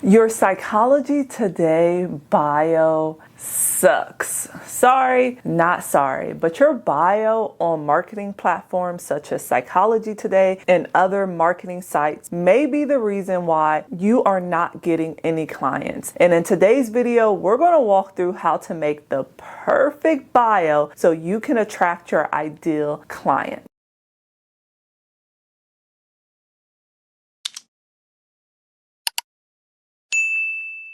Your Psychology Today bio sucks. Sorry, not sorry, but your bio on marketing platforms such as Psychology Today and other marketing sites may be the reason why you are not getting any clients. And in today's video, we're going to walk through how to make the perfect bio so you can attract your ideal client.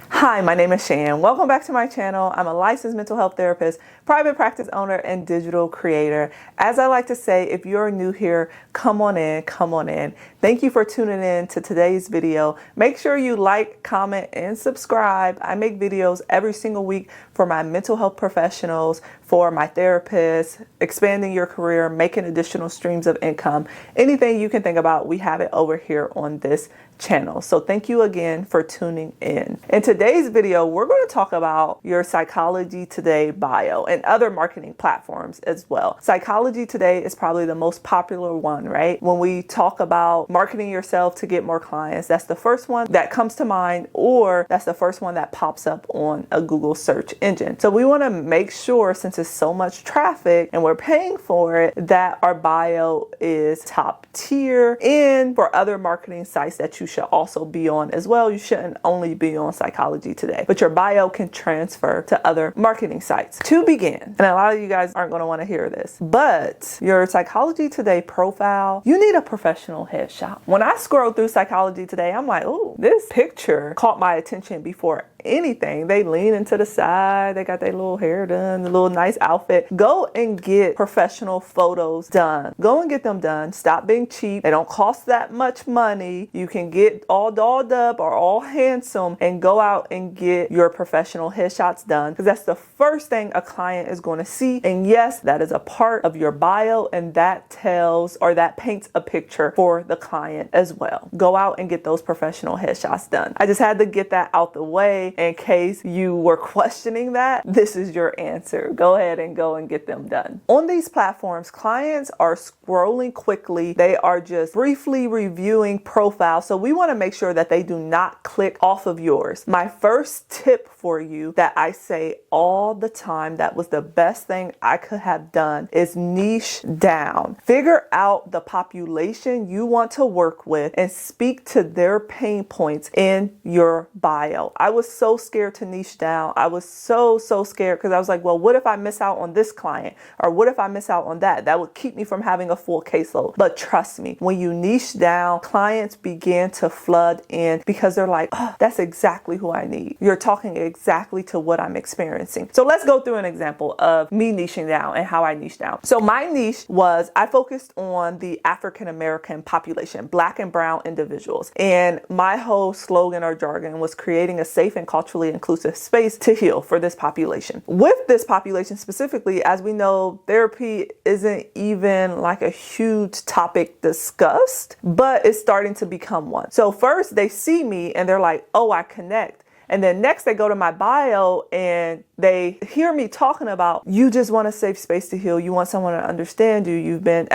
Hi, my name is Shan. Welcome back to my channel. I'm a licensed mental health therapist, private practice owner, and digital creator. As I like to say, if you're new here, come on in, come on in. Thank you for tuning in to today's video. Make sure you like, comment, and subscribe. I make videos every single week for my mental health professionals, for my therapists, expanding your career, making additional streams of income. Anything you can think about, we have it over here on this channel. So thank you again for tuning in. In today's video, we're going to talk about your Psychology Today bio and other marketing platforms as well. Psychology Today is probably the most popular one, right? When we talk about marketing yourself to get more clients, that's the first one that comes to mind, or that's the first one that pops up on a Google search engine. So we want to make sure, since it's so much traffic and we're paying for it, that our bio is top tier. And for other marketing sites that you should also be on as well, you shouldn't only be on Psychology Today, but your bio can transfer to other marketing sites. To begin, and a lot of you guys aren't going to want to hear this, but your Psychology Today profile, you need a professional headshot. When I scroll through Psychology Today, I'm like, oh, this picture caught my attention before anything. They lean into the side, they got their little hair done, the little nice outfit. Go and get professional photos done. Go and get them done. Stop being cheap. They don't cost that much money. You can get all dolled up or all handsome and go out and get your professional headshots done, because that's the first thing a client is going to see. And yes, that is a part of your bio, and that tells, or that paints a picture for the client as well. Go out and get those professional headshots done. I just had to get that out the way in case you were questioning that. This is your answer. Go ahead and go and get them done. On these platforms, clients are scrolling quickly. They are just briefly reviewing profiles. So we want to make sure that they do not click off of yours. My first tip for you that I say all the time, that was the best thing I could have done, is niche down. Figure out the population you want to work with and speak to their pain points in your bio. I was so scared to niche down. I was so scared, because I was like, well, what if I miss out on this client? Or what if I miss out on that? That would keep me from having a full caseload. But trust me, when you niche down, clients begin to flood in, because they're like, oh, that's exactly who I need. You're talking exactly to what I'm experiencing. So let's go through an example of me niching down and how I niche down. So my niche was, I focused on the African American population, Black and brown individuals. And my whole slogan or jargon was creating a safe and culturally inclusive space to heal for this population. With this population specifically, as we know, therapy isn't even like a huge topic discussed, but it's starting to become one. So first they see me and they're like, oh, I connect. And then next they go to my bio and they hear me talking about, you just want a safe space to heal. You want someone to understand you. You've been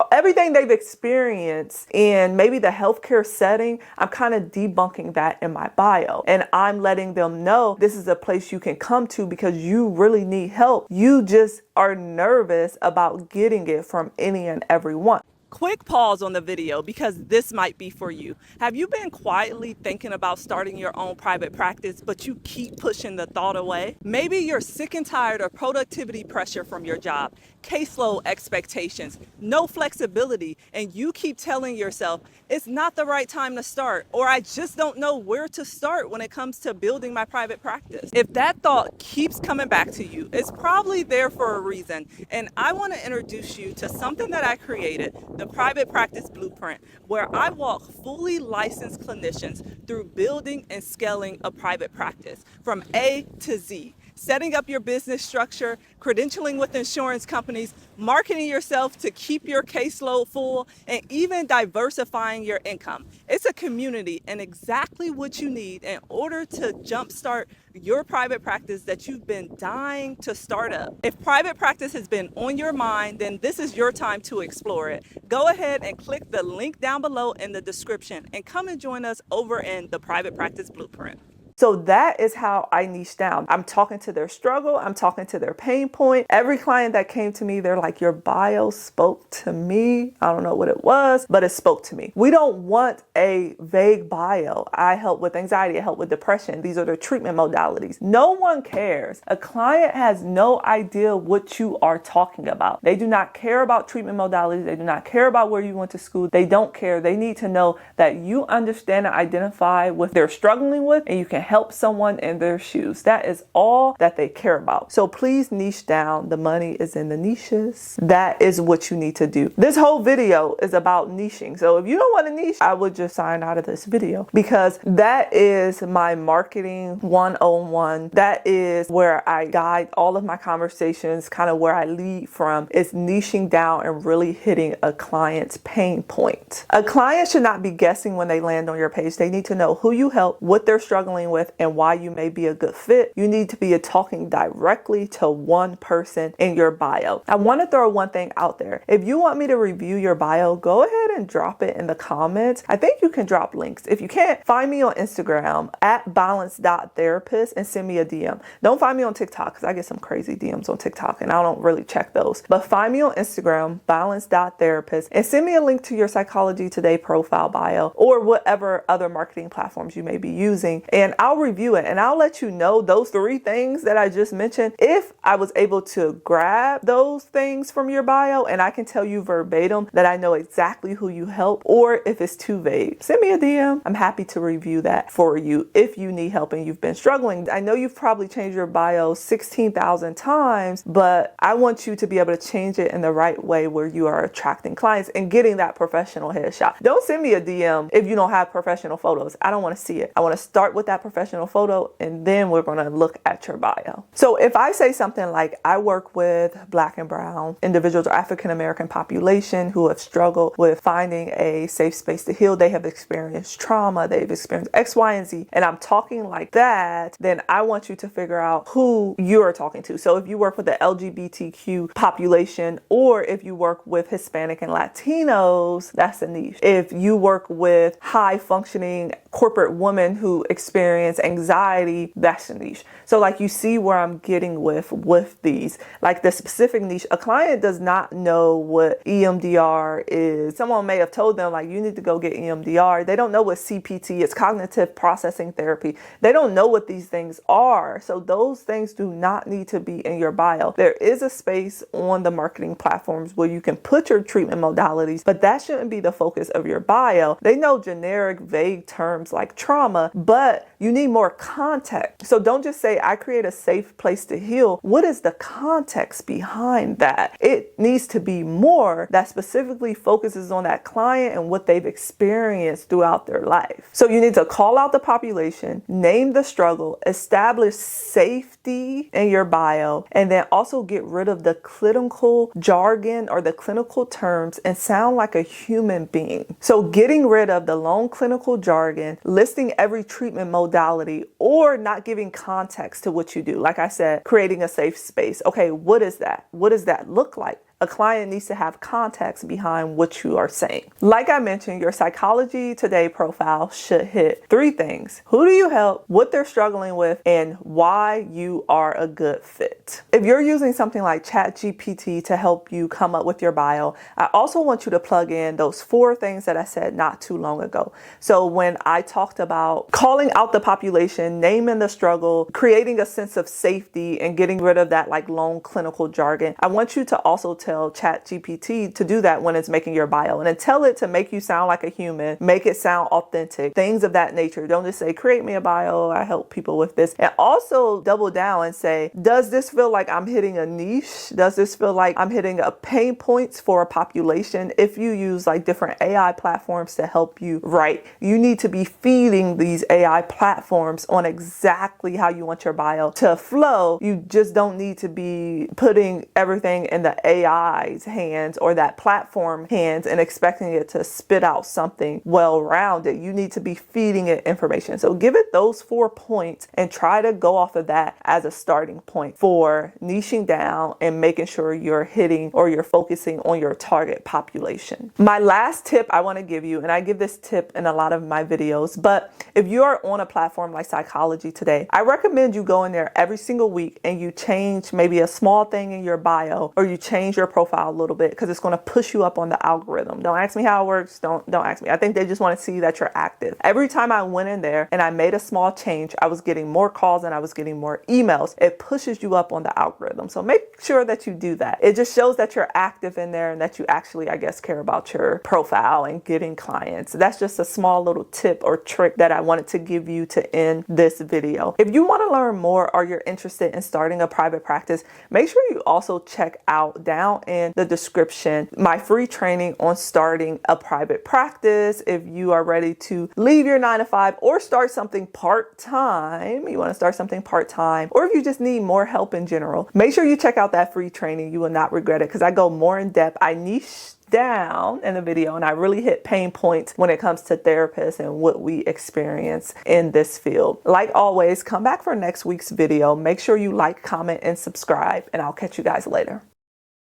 everything they've experienced in maybe the healthcare setting. I'm kind of debunking that in my bio. And I'm letting them know this is a place you can come to because you really need help. You just are nervous about getting it from any and everyone. Quick pause on the video, because this might be for you. Have you been quietly thinking about starting your own private practice, but you keep pushing the thought away? Maybe you're sick and tired of productivity pressure from your job, caseload expectations, no flexibility, and you keep telling yourself, it's not the right time to start, or I just don't know where to start when it comes to building my private practice. If that thought keeps coming back to you, it's probably there for a reason. And I want to introduce you to something that I created, the Private Practice Blueprint, where I walk fully licensed clinicians through building and scaling a private practice from A to Z. Setting up your business structure, credentialing with insurance companies, marketing yourself to keep your caseload full, and even diversifying your income. It's a community and exactly what you need in order to jumpstart your private practice that you've been dying to start up. If private practice has been on your mind, then this is your time to explore it. Go ahead and click the link down below in the description and come and join us over in the Private Practice Blueprint. So that is how I niche down. I'm talking to their struggle. I'm talking to their pain point. Every client that came to me, they're like, your bio spoke to me. I don't know what it was, but it spoke to me. We don't want a vague bio. I help with anxiety. I help with depression. These are the treatment modalities. No one cares. A client has no idea what you are talking about. They do not care about treatment modalities. They do not care about where you went to school. They don't care. They need to know that you understand and identify with what they're struggling with, and you can help someone in their shoes. That is all that they care about. So please niche down. The money is in the niches. That is what you need to do. This whole video is about niching. So if you don't want to niche, I would just sign out of this video, because that is my marketing 101. That is where I guide all of my conversations, kind of where I lead from, is niching down and really hitting a client's pain point. A client should not be guessing when they land on your page. They need to know who you help, what they're struggling with, and why you may be a good fit. You need to be talking directly to one person in your bio. I want to throw one thing out there. If you want me to review your bio, go ahead and drop it in the comments. I think you can drop links. If you can't, find me on Instagram at balance.therapist and send me a DM. Don't find me on TikTok, because I get some crazy DMs on TikTok and I don't really check those. But find me on Instagram, balance.therapist, and send me a link to your Psychology Today profile bio or whatever other marketing platforms you may be using, and I'll review it and I'll let you know those 3 things that I just mentioned, if I was able to grab those things from your bio, and I can tell you verbatim that I know exactly who you help, or if it's too vague, send me a DM. I'm happy to review that for you if you need help and you've been struggling. I know you've probably changed your bio 16,000 times, but I want you to be able to change it in the right way where you are attracting clients and getting that professional headshot. Don't send me a DM if you don't have professional photos. I don't want to see it. I want to start with that professional photo, and then we're going to look at your bio. So if I say something like, I work with Black and Brown individuals or African American population who have struggled with finding a safe space to heal, they have experienced trauma, they've experienced X, Y, and Z, and I'm talking like that, then I want you to figure out who you're talking to. So if you work with the LGBTQ population, or if you work with Hispanic and Latinos, that's a niche. If you work with high functioning corporate women who experience anxiety, that's a niche. So like, you see where I'm getting with these, like the specific niche. A client does not know what EMDR is. Someone may have told them like, you need to go get EMDR. They don't know what CPT is, cognitive processing therapy. They don't know what these things are. So those things do not need to be in your bio. There is a space on the marketing platforms where you can put your treatment modalities, but that shouldn't be the focus of your bio. They know generic, vague terms like trauma, but you need more context. So don't just say, I create a safe place to heal. What is the context behind that? It needs to be more that specifically focuses on that client and what they've experienced throughout their life. So you need to call out the population, name the struggle, establish safety in your bio, and then also get rid of the clinical jargon or the clinical terms and sound like a human being. So getting rid of the long clinical jargon, listing every treatment modality, or not giving context to what you do. Like I said, creating a safe space. Okay, what is that? What does that look like? A client needs to have context behind what you are saying. Like I mentioned, your Psychology Today profile should hit 3 things: who do you help, what they're struggling with, and why you are a good fit. If you're using something like ChatGPT to help you come up with your bio, I also want you to plug in those 4 things that I said not too long ago. So when I talked about calling out the population, naming the struggle, creating a sense of safety, and getting rid of that like long clinical jargon, I want you to also tell ChatGPT to do that when it's making your bio, and then tell it to make you sound like a human, make it sound authentic, things of that nature. Don't just say, create me a bio, I help people with this. And also double down and say, does this feel like I'm hitting a niche? Does this feel like I'm hitting a pain points for a population? If you use like different AI platforms to help you write, you need to be feeding these AI platforms on exactly how you want your bio to flow. You just don't need to be putting everything in the AI slides hands or that platform hands and expecting it to spit out something well-rounded. You need to be feeding it information. So give it those 4 points and try to go off of that as a starting point for niching down and making sure you're hitting or you're focusing on your target population. My last tip I want to give you, and I give this tip in a lot of my videos, but if you are on a platform like Psychology Today, I recommend you go in there every single week and you change maybe a small thing in your bio, or you change your profile a little bit, because it's going to push you up on the algorithm. Don't ask me how it works. Don't ask me. I think they just want to see that you're active. Every time I went in there and I made a small change, I was getting more calls and I was getting more emails. It pushes you up on the algorithm. So make sure that you do that. It just shows that you're active in there and that you actually, I guess, care about your profile and getting clients. That's just a small little tip or trick that I wanted to give you to end this video. If you want to learn more or you're interested in starting a private practice, make sure you also check out down in the description my free training on starting a private practice. If you are ready to leave your 9-to-5 or start something part-time, you want to start something part-time, or if you just need more help in general, make sure you check out that free training. You will not regret it, because I go more in depth. I niche down in the video and I really hit pain points when it comes to therapists and what we experience in this field. Like always, come back for next week's video. Make sure you like, comment, and subscribe, and I'll catch you guys later.